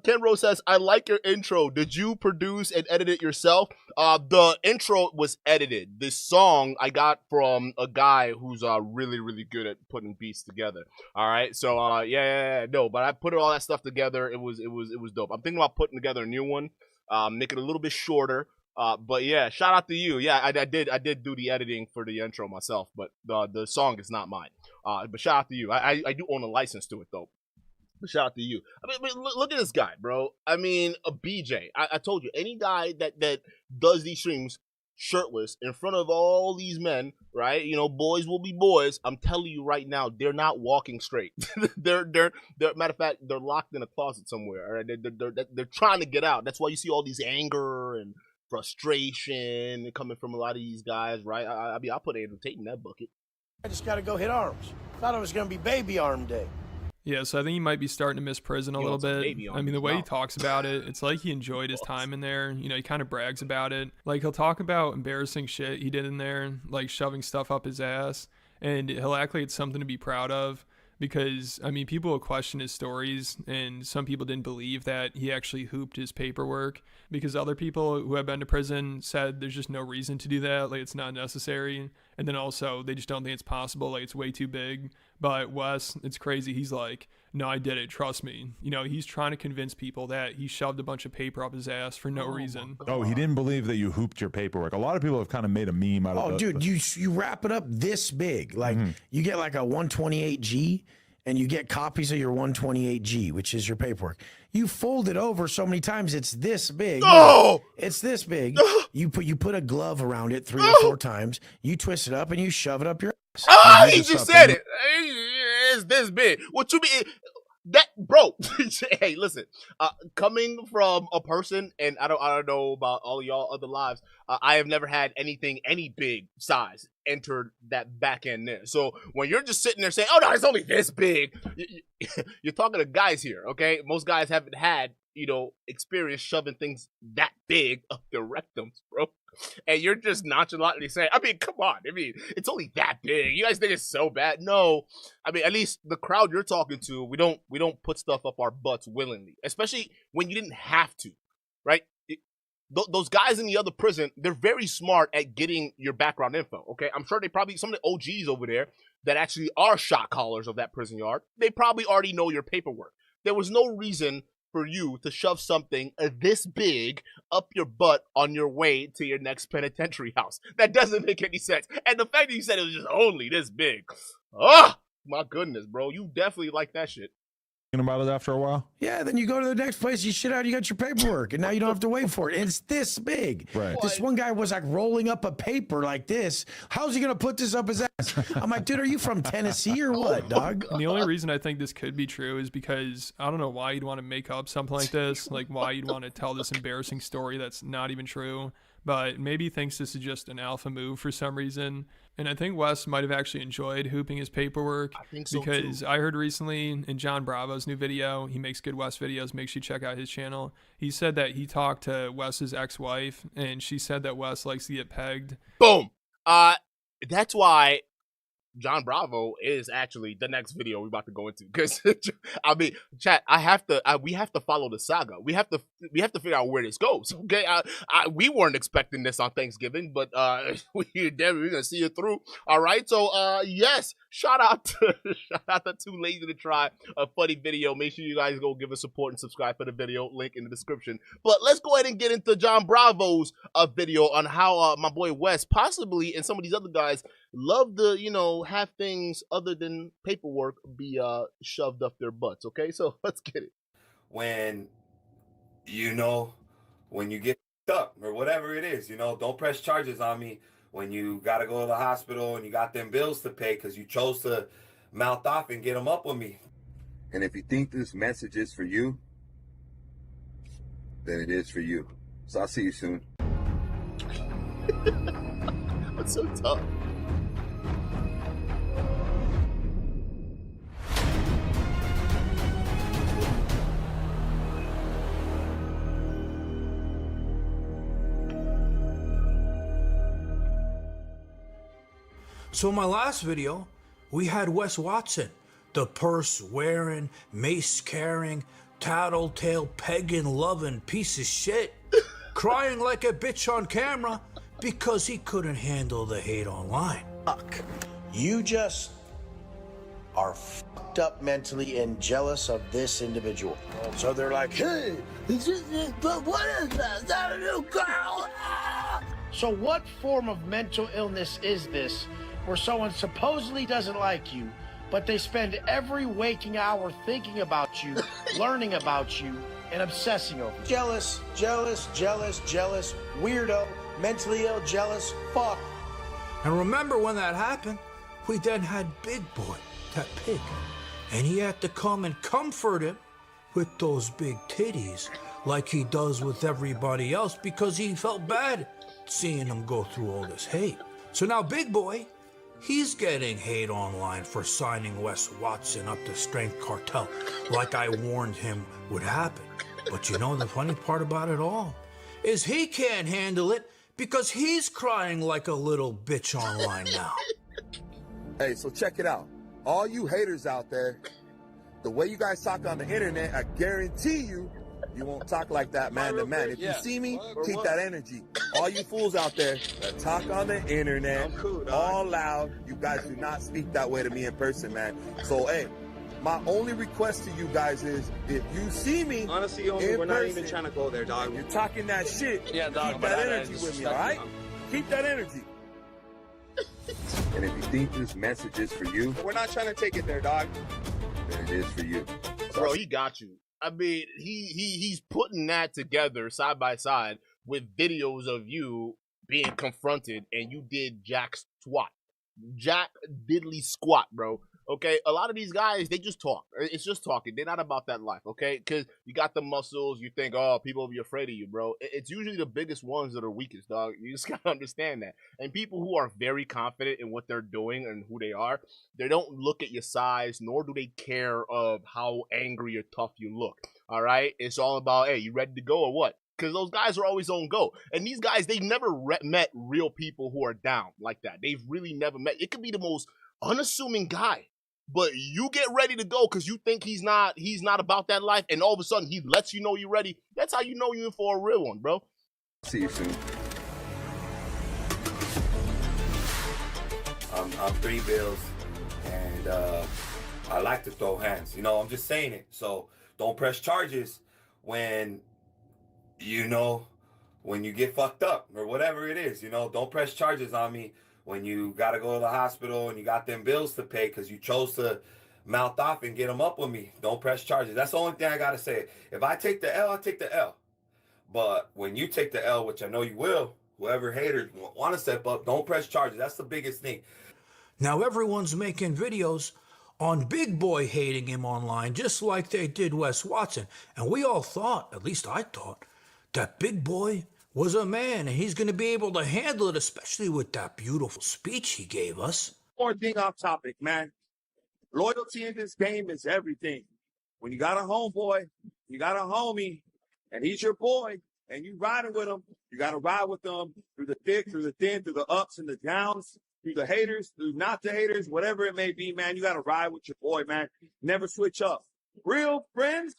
Ken Rose says, I like your intro. Did you produce and edit it yourself? The intro was edited. This song I got from a guy who's really, really good at putting beats together. All right. So no, but I put all that stuff together. It was dope. I'm thinking about putting together a new one. Make it a little bit shorter, But yeah, shout out to you. Yeah, I did do the editing for the intro myself, but the song is not mine. But shout out to you. I do own a license to it though. But shout out to you. I mean, look at this guy, bro. I mean, a BJ. I told you, any guy that does these streams shirtless in front of all these men, right? You know, boys will be boys. I'm telling you right now, they're not walking straight. they're matter of fact, they're locked in a closet somewhere. Right? They're trying to get out. That's why you see all these anger and frustration coming from a lot of these guys, right? I mean, I'll put Andrew Tate in that bucket. I just got to go hit arms. Thought it was going to be baby arm day. Yeah, so I think he might be starting to miss prison a little bit. I mean, the way he talks about it, it's like he enjoyed his time in there. You know, he kind of brags about it. Like, he'll talk about embarrassing shit he did in there, like shoving stuff up his ass, and he'll act like it's something to be proud of. Because, I mean, people will question his stories, and some people didn't believe that he actually hooped his paperwork, because other people who have been to prison said there's just no reason to do that, like it's not necessary, and then also they just don't think it's possible, like it's way too big. But Wes, it's crazy, he's like, no, I did it, trust me. You know, he's trying to convince people that he shoved a bunch of paper up his ass for no reason. Oh, he didn't believe that you hooped your paperwork. A lot of people have kind of made a meme out of it. Oh, dude, you wrap it up this big. Like, you get like a 128G, and you get copies of your 128G, which is your paperwork. You fold it over so many times, it's this big. Oh! It's this big. You put a glove around it 3 or 4 times. You twist it up, and you shove it up your ass. Oh, he just said it. It's this big. What you mean? That, bro. Hey, listen. Coming from a person, and I don't know about all of y'all other lives. I have never had anything any big size entered that back end there. So when you're just sitting there saying, "Oh no, it's only this big," you're talking to guys here, okay? Most guys haven't had, you know, experience shoving things that big up their rectums, bro. And you're just nonchalantly saying, I mean, come on. I mean, it's only that big. You guys think it's so bad? No. I mean, at least the crowd you're talking to, we don't put stuff up our butts willingly, especially when you didn't have to, right? Those guys in the other prison, they're very smart at getting your background info, okay? I'm sure they probably, some of the OGs over there that actually are shot callers of that prison yard, they probably already know your paperwork. There was no reason for you to shove something this big up your butt on your way to your next penitentiary house. That doesn't make any sense. And the fact that you said it was just only this big. Oh, my goodness, bro. You definitely like that shit. About it after a while? Yeah, then you go to the next place, you shit out, you got your paperwork, and now you don't have to wait for it. And it's this big. Right. This one guy was like rolling up a paper like this. How's he going to put this up his ass? I'm like, dude, are you from Tennessee or what, dog? And the only reason I think this could be true is because I don't know why you'd want to make up something like this, like why you'd want to tell this embarrassing story that's not even true. But maybe he thinks this is just an alpha move for some reason. And I think Wes might have actually enjoyed hooping his paperwork. I think so because too. I heard recently in John Bravo's new video, he makes good Wes videos, make sure you check out his channel. He said that he talked to Wes's ex-wife, and she said that Wes likes to get pegged. Boom. That's why John Bravo is actually the next video we're about to go into, because I mean, chat, we have to follow the saga. We have to figure out where this goes. Okay, we weren't expecting this on Thanksgiving, but we're gonna see it through. All right, so yes, shout out to Too Lazy to Try, a funny video. Make sure you guys go give us support and subscribe for the video, link in the description. But let's go ahead and get into John Bravo's video on how my boy Wes possibly and some of these other guys love to, you know, have things other than paperwork be shoved up their butts. Okay, so let's get it. When you get up or whatever it is, don't press charges on me when you got to go to the hospital and you got them bills to pay because you chose to mouth off and get them up with me. And if you think this message is for you, then it is for you. So I'll see you soon. That's so tough. So in my last video, we had Wes Watson, the purse-wearing, mace-carrying, tattletale, pegging-loving piece of shit, crying like a bitch on camera because he couldn't handle the hate online. Fuck. You just are fucked up mentally and jealous of this individual. So they're like, hey, but what is that? Is that a new girl? So what form of mental illness is this where someone supposedly doesn't like you, but they spend every waking hour thinking about you, learning about you, and obsessing over you? Jealous, weirdo, mentally ill, jealous, fuck. And remember when that happened, we then had Big Boy, that pig, and he had to come and comfort him with those big titties like he does with everybody else because he felt bad seeing him go through all this hate. So now Big Boy, he's getting hate online for signing Wes Watson up to Strength Cartel like I warned him would happen. But you know the funny part about it all is he can't handle it because he's crying like a little bitch online now. Hey, so check it out. All you haters out there, the way you guys talk on the internet, I guarantee you won't talk like that man to man. If you see me, keep that energy. All you fools out there that talk on the internet, all loud, you guys do not speak that way to me in person, man. So, hey, my only request to you guys is, if you see me, honestly, homie, we're not even trying to go there, dog. You're talking that shit. Yeah, dog. Keep that energy with me, all right? Keep that energy. And if you think this message is for you, We're not trying to take it there, dog. then it is for you. Bro, he got you. I mean, he's putting that together side by side with videos of you being confronted and you did Jack diddly squat, bro. Okay, a lot of these guys, they just talk. It's just talking. They're not about that life, okay? Because you got the muscles. You think, oh, people will be afraid of you, bro. It's usually the biggest ones that are weakest, dog. You just got to understand that. And people who are very confident in what they're doing and who they are, they don't look at your size, nor do they care of how angry or tough you look, all right? It's all about, hey, you ready to go or what? Because those guys are always on go. And these guys, they've never met real people who are down like that. They've really never met. It could be the most unassuming guy, but you get ready to go because you think he's not about that life, and all of a sudden he lets you know you're ready. That's how you know you're in for a real one, bro. See you soon. I'm 3 bills, and I like to throw hands. You know, I'm just saying it. So don't press charges when you get fucked up or whatever it is. You know, don't press charges on me when you got to go to the hospital and you got them bills to pay because you chose to mouth off and get them up with me. Don't press charges. That's the only thing I got to say. If I take the L, I take the L. But when you take the L, which I know you will, whoever haters want to step up, don't press charges. That's the biggest thing. Now everyone's making videos on Big Boy hating him online just like they did Wes Watson. And we all thought, at least I thought, that Big Boy was a man and he's going to be able to handle it, especially with that beautiful speech he gave us. One thing off topic, man. Loyalty in this game is everything. When you got a homeboy, you got a homie, and he's your boy, and you riding with him, you got to ride with them through the thick, through the thin, through the ups and the downs, through the haters, through not the haters, whatever it may be, man. You got to ride with your boy, man. Never switch up. Real friends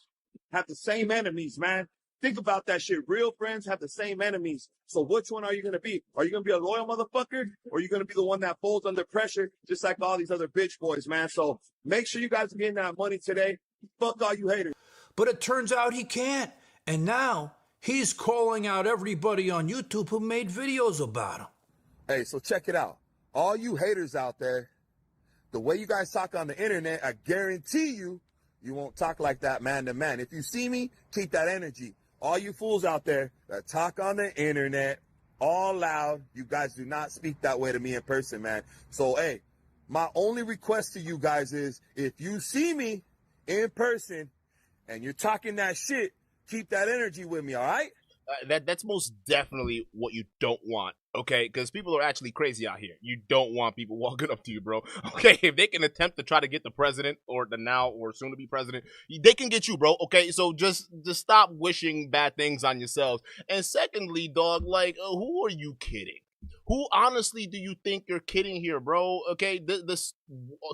have the same enemies, man. Think about that shit. Real friends have the same enemies. So which one are you going to be? Are you going to be a loyal motherfucker? Or are you going to be the one that folds under pressure, just like all these other bitch boys, man? So make sure you guys are getting that money today. Fuck all you haters. But it turns out he can't. And now he's calling out everybody on YouTube who made videos about him. Hey, so check it out. All you haters out there, the way you guys talk on the internet, I guarantee you won't talk like that man to man. If you see me, keep that energy. All you fools out there that talk on the internet, all loud, you guys do not speak that way to me in person, man. So, hey, my only request to you guys is, if you see me in person and you're talking that shit, keep that energy with me, all right? That's most definitely what you don't want, okay? Because people are actually crazy out here. You don't want people walking up to you, bro. Okay, if they can attempt to try to get the president or the now or soon to be president, they can get you, bro. Okay, so just stop wishing bad things on yourselves. And secondly, dog, like, who are you kidding? Who honestly do you think you're kidding here, bro? Okay, this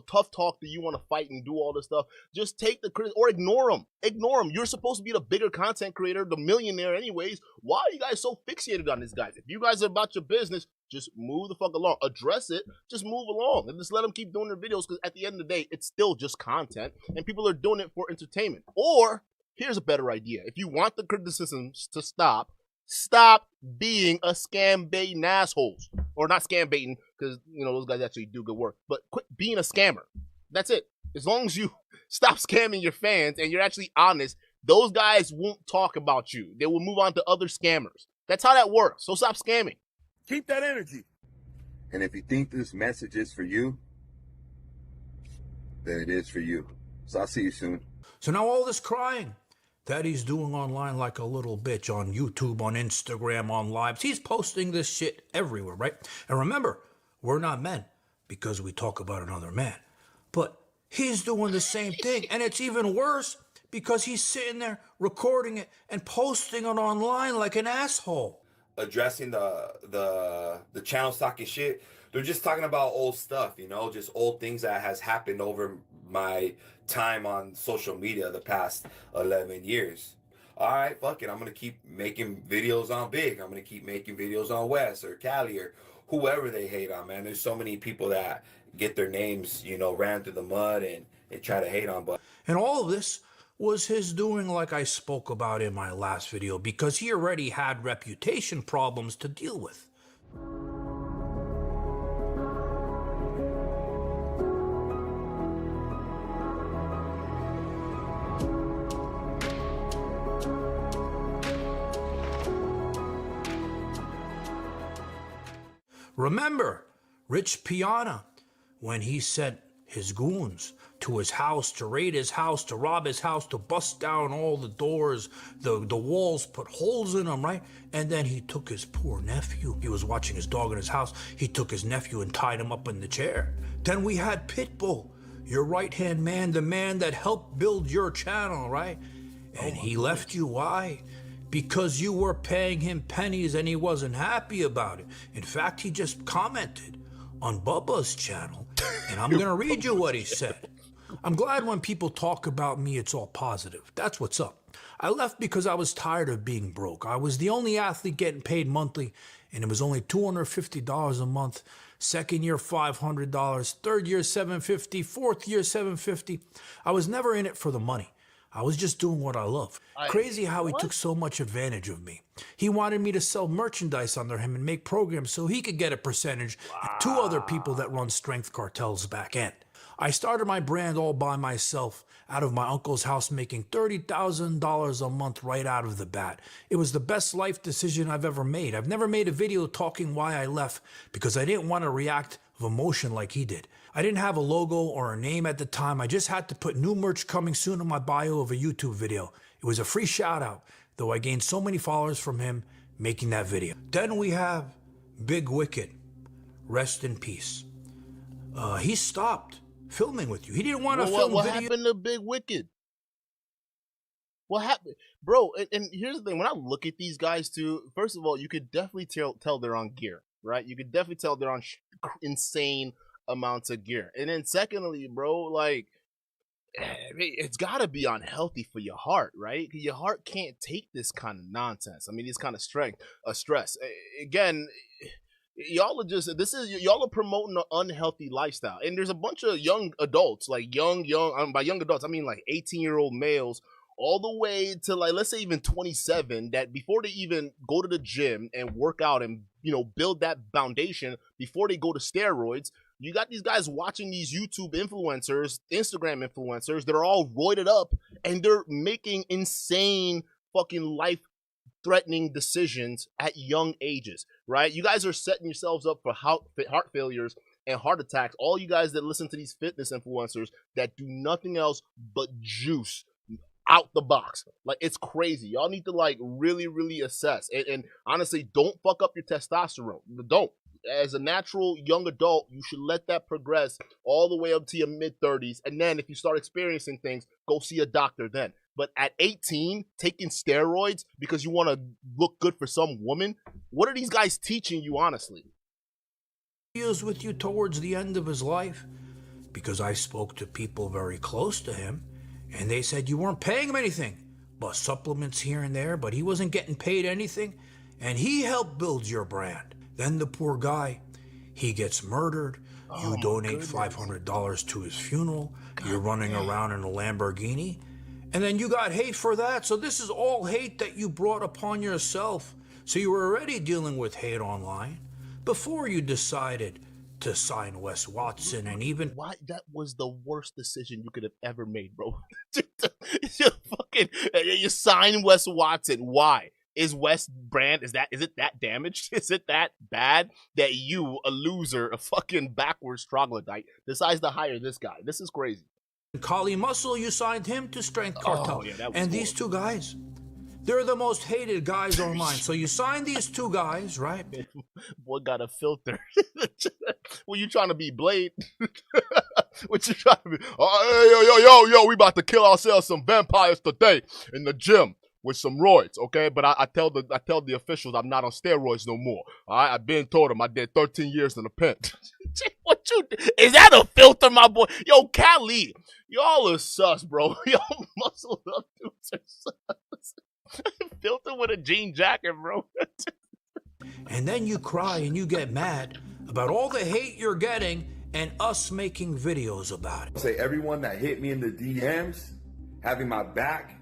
tough talk that you want to fight and do all this stuff, just take the credit or ignore them. Ignore them. You're supposed to be the bigger content creator, the millionaire anyways. Why are you guys so fixated on this guy? If you guys are about your business, just move the fuck along. Address it. Just move along. And just let them keep doing their videos, because at the end of the day, it's still just content. And people are doing it for entertainment. Or, here's a better idea. If you want the criticisms to stop, Stop being a scam baiting assholes. Or not scam baiting, because, you know, those guys actually do good work. But quit being a scammer. That's it. As long as you stop scamming your fans and you're actually honest, those guys won't talk about you. They will move on to other scammers. That's how that works. So stop scamming. Keep that energy. And if you think this message is for you, then it is for you. So I'll see you soon. So now all this crying that he's doing online like a little bitch on YouTube, on Instagram, on lives, he's posting this shit everywhere, right? And remember, we're not men because we talk about another man. But he's doing the same thing, and it's even worse because he's sitting there recording it and posting it online like an asshole. Addressing the channel stocking shit, they're just talking about old stuff, you know, just old things that has happened over my time on social media the past 11 years. All right, fuck it. I'm going to keep making videos on Big. I'm going to keep making videos on Wes or Cali or whoever they hate on, man. There's so many people that get their names, you know, ran through the mud and they try to hate on. But And all of this was his doing, like I spoke about in my last video, because he already had reputation problems to deal with. Remember, Rich Piana, when he sent his goons to his house, to raid his house, to rob his house, to bust down all the doors, the walls, put holes in them, right? And then he took his poor nephew. He was watching his dog in his house. He took his nephew and tied him up in the chair. Then we had Pitbull, your right-hand man, the man that helped build your channel, right? And he left you. Why? Because you were paying him pennies and he wasn't happy about it. In fact, he just commented on Bubba's channel, and I'm gonna read you what he said. I'm glad when people talk about me, it's all positive. That's what's up. I left because I was tired of being broke. I was the only athlete getting paid monthly, and it was only $250 a month. Second year, $500. Third year, $750. Fourth year, $750. I was never in it for the money. I was just doing what I love. Crazy how he took so much advantage of me. He wanted me to sell merchandise under him and make programs so he could get a percentage and two other people that run Strength Cartel's back end. I started my brand all by myself out of my uncle's house, making $30,000 a month right out of the bat. It was the best life decision I've ever made. I've never made a video talking why I left because I didn't want to react of emotion like he did. I didn't have a logo or a name at the time. I just had to put new merch coming soon in my bio of a YouTube video. It was a free shout out, though I gained so many followers from him making that video. Then we have Big Wicked. Rest in peace. He stopped filming with you. He didn't want to film What video. happened to Big Wicked? What happened? Bro, and here's the thing. When I look at these guys, too, first of all, you could definitely tell they're on gear, right? You could definitely tell they're on insane amounts of gear. And then secondly, bro, like, it's got to be unhealthy for your heart, right? Your heart can't take this kind of nonsense. I mean, this kind of stress. Again, y'all are promoting an unhealthy lifestyle. And there's a bunch of young adults, like by young adults, I mean like 18-year-old males, all the way to, like, let's say even 27, that before they even go to the gym and work out and, you know, build that foundation, before they go to steroids, you got these guys watching these YouTube influencers, Instagram influencers that are all roided up and they're making insane fucking life-threatening decisions at young ages, right? You guys are setting yourselves up for heart failures and heart attacks. All you guys that listen to these fitness influencers that do nothing else but juice out the box. Like, it's crazy. Y'all need to, like, really, really assess. And honestly, don't fuck up your testosterone. Don't. As a natural young adult, you should let that progress all the way up to your mid-30s. And then if you start experiencing things, go see a doctor then. But at 18, taking steroids because you want to look good for some woman, what are these guys teaching you, honestly? Videos with you towards the end of his life because I spoke to people very close to him and they said you weren't paying him anything but supplements here and there, but he wasn't getting paid anything, and he helped build your brand. Then the poor guy, he gets murdered. You donate $500 to his funeral. You're running around in a Lamborghini. And then you got hate for that. So this is all hate that you brought upon yourself. So you were already dealing with hate online before you decided to sign Wes Watson and even Why? That was the worst decision you could have ever made, bro. You sign Wes Watson. Why? Is Wes brand, is it that damaged? Is it that bad that you, a loser, a fucking backwards troglodyte, decides to hire this guy? This is crazy. Kali Muscle, you signed him to Strength Cartel. Oh, yeah, that was and these two guys, they're the most hated guys online. So you signed these two guys, right? Boy got a filter. Were you trying to be Blade? What you trying to be? Oh, yo, we about to kill ourselves some vampires today in the gym with some roids, okay? But I tell the officials I'm not on steroids no more. All right, I've been told them I did 13 years in the pen. What you? Is that a filter, my boy? Yo, Cali, y'all are sus, bro. Yo, muscled up dudes are sus. Filter with a jean jacket, bro. And then you cry and you get mad about all the hate you're getting and us making videos about it. Say everyone that hit me in the DMs, having my back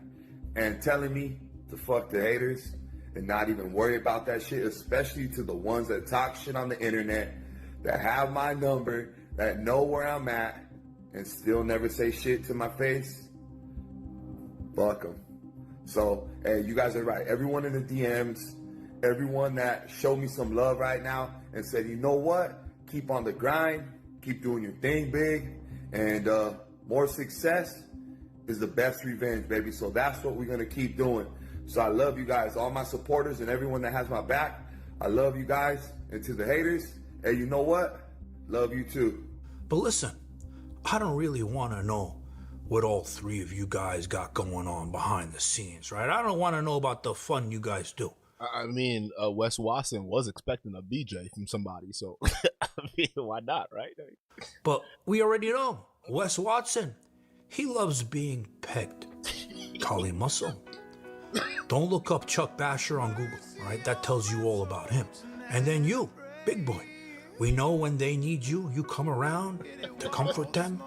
and telling me to fuck the haters and not even worry about that shit, especially to the ones that talk shit on the internet, that have my number, that know where I'm at, and still never say shit to my face. Fuck them. So, hey, you guys are right. Everyone in the DMs, everyone that showed me some love right now and said, you know what? Keep on the grind, keep doing your thing big, and more success is the best revenge, baby. So that's what we're going to keep doing. So I love you guys, all my supporters and everyone that has my back. I love you guys. And to the haters, hey, you know what? Love you too. But listen, I don't really want to know what all three of you guys got going on behind the scenes, right? I don't want to know about the fun you guys do. I mean, Wes Watson was expecting a BJ from somebody, so I mean, why not, right? But we already know, Wes Watson, he loves being pegged. Kali Muscle. Don't look up Chuck Basher on Google, right? That tells you all about him. And then you, big boy. We know when they need you, you come around to comfort them.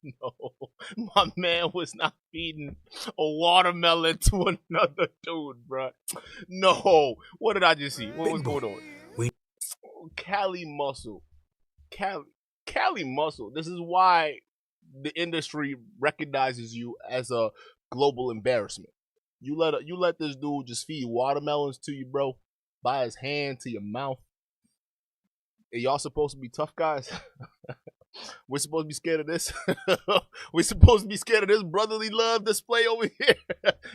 No, my man was not feeding a watermelon to another dude, bro. No, what did I just see? What was going on? Cali Muscle, Cali Muscle. This is why the industry recognizes you as a global embarrassment. You let this dude just feed watermelons to you, bro, by his hand to your mouth. And y'all supposed to be tough guys. We're supposed to be scared of this. We're supposed to be scared of this brotherly love display over here.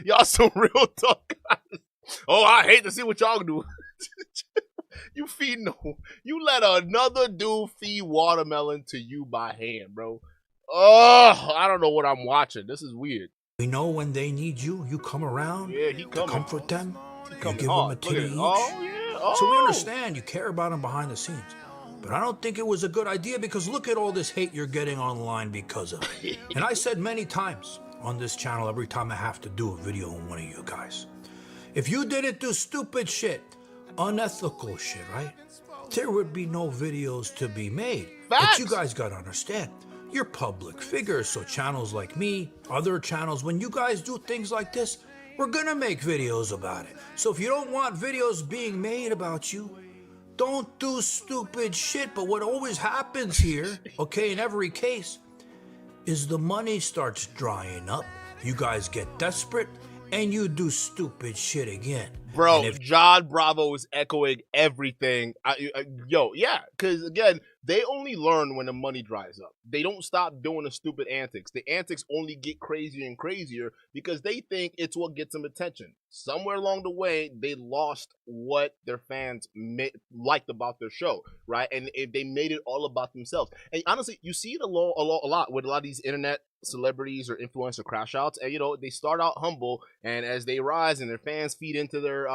Y'all some real tough guys. Oh, I hate to see what y'all do. You let another dude feed watermelon to you by hand, bro. Oh, I don't know what I'm watching. This is weird. We know when they need you, you come around to comfort them. You give them a titty each. Oh, yeah. Oh. So we understand you care about them behind the scenes. But I don't think it was a good idea because look at all this hate you're getting online because of it. And I said many times on this channel, every time I have to do a video on one of you guys, if you didn't do stupid shit, unethical shit, right? There would be no videos to be made. Facts. But you guys gotta understand, you're public figures, so channels like me, other channels, when you guys do things like this, we're gonna make videos about it. So if you don't want videos being made about you, don't do stupid shit. But what always happens here, okay, in every case, is the money starts drying up. You guys get desperate and you do stupid shit again. Bro, John Bravo is echoing everything. Yeah, because again, they only learn when the money dries up. They don't stop doing the stupid antics. The antics only get crazier and crazier because they think it's what gets them attention. Somewhere along the way, they lost what their fans liked about their show, right? And they made it all about themselves. And honestly, you see it a lot with a lot of these internet celebrities or influencer crash outs, and they start out humble, and as they rise and their fans feed into their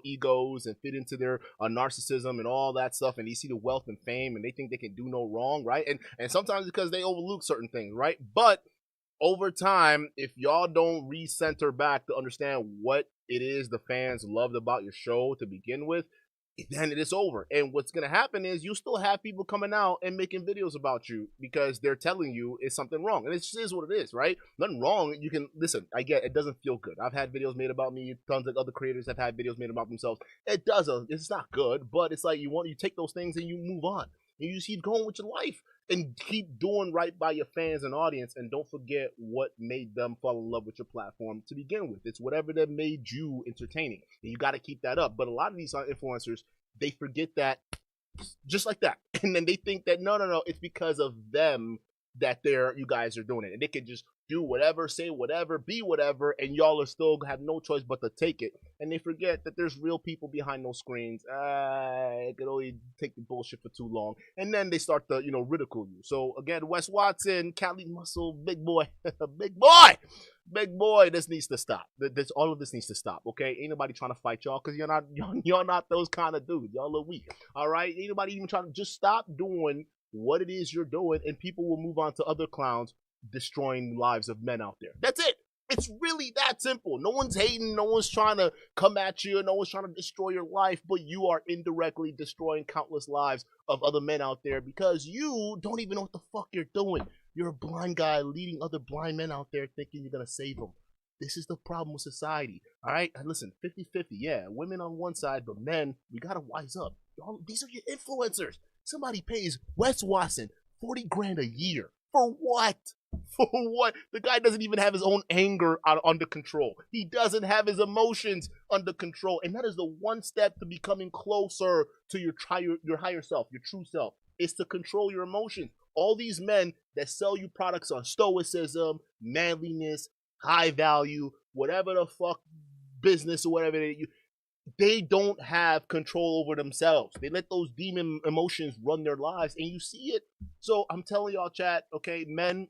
egos and fit into their narcissism and all that stuff, and they see the wealth and fame and they think they can do no wrong, right? And sometimes because they overlook certain things, right? But over time, if y'all don't recenter back to understand what it is the fans loved about your show to begin with, then it is over. And what's going to happen is you still have people coming out and making videos about you because they're telling you it's something wrong. And it just is what it is, right? Nothing wrong. You can listen. I get it doesn't feel good. I've had videos made about me. Tons of other creators have had videos made about themselves. It doesn't. It's not good, but it's like you take those things and you move on. And you just keep going with your life and keep doing right by your fans and audience. And don't forget what made them fall in love with your platform to begin with. It's whatever that made you entertaining. And you got to keep that up. But a lot of these influencers, they forget that just like that. And then they think that, no, it's because of them that you guys are doing it. And they can just do whatever, say whatever, be whatever, and y'all are still have no choice but to take it. And they forget that there's real people behind those screens. It could only take the bullshit for too long. And then they start to, ridicule you. So again, Wes Watson, Cali Muscle, big boy, big boy, this needs to stop. All of this needs to stop, okay? Ain't nobody trying to fight y'all because you're not those kind of dudes. Y'all are weak, all right? Ain't nobody even trying to just stop doing what it is you're doing, and people will move on to other clowns destroying lives of men out there. That's it. It's really that simple. No one's hating. No one's trying to come at you. No one's trying to destroy your life, but you are indirectly destroying countless lives of other men out there because you don't even know what the fuck you're doing. You're a blind guy leading other blind men out there thinking you're going to save them. This is the problem with society. All right? And listen, 50-50. Yeah, women on one side, but men, we got to wise up. These are your influencers. Somebody pays Wes Watson 40 grand a year. For what? For what? The guy doesn't even have his own anger under control. He doesn't have his emotions under control. And that is the one step to becoming closer to your higher self, your true self, is to control your emotions. All these men that sell you products on stoicism, manliness, high value, whatever the fuck business or whatever they don't have control over themselves. They let those demon emotions run their lives, and you see it. So I'm telling y'all, chat, okay, men,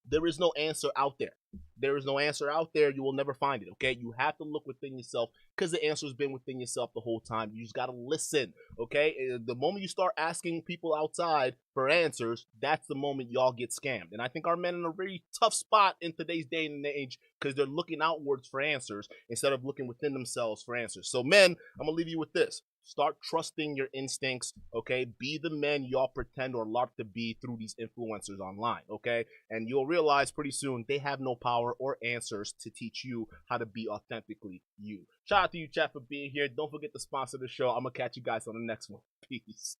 there is no answer out there. There is no answer out there. You will never find it, okay? You have to look within yourself because the answer has been within yourself the whole time. You just got to listen, okay? The moment you start asking people outside for answers, that's the moment y'all get scammed. And I think our men are in a really tough spot in today's day and age because they're looking outwards for answers instead of looking within themselves for answers. So, men, I'm going to leave you with this. Start trusting your instincts, okay? Be the men y'all pretend or larp to be through these influencers online, okay? And you'll realize pretty soon they have no power or answers to teach you how to be authentically you. Shout out to you, chat, for being here. Don't forget to sponsor the show. I'm going to catch you guys on the next one. Peace.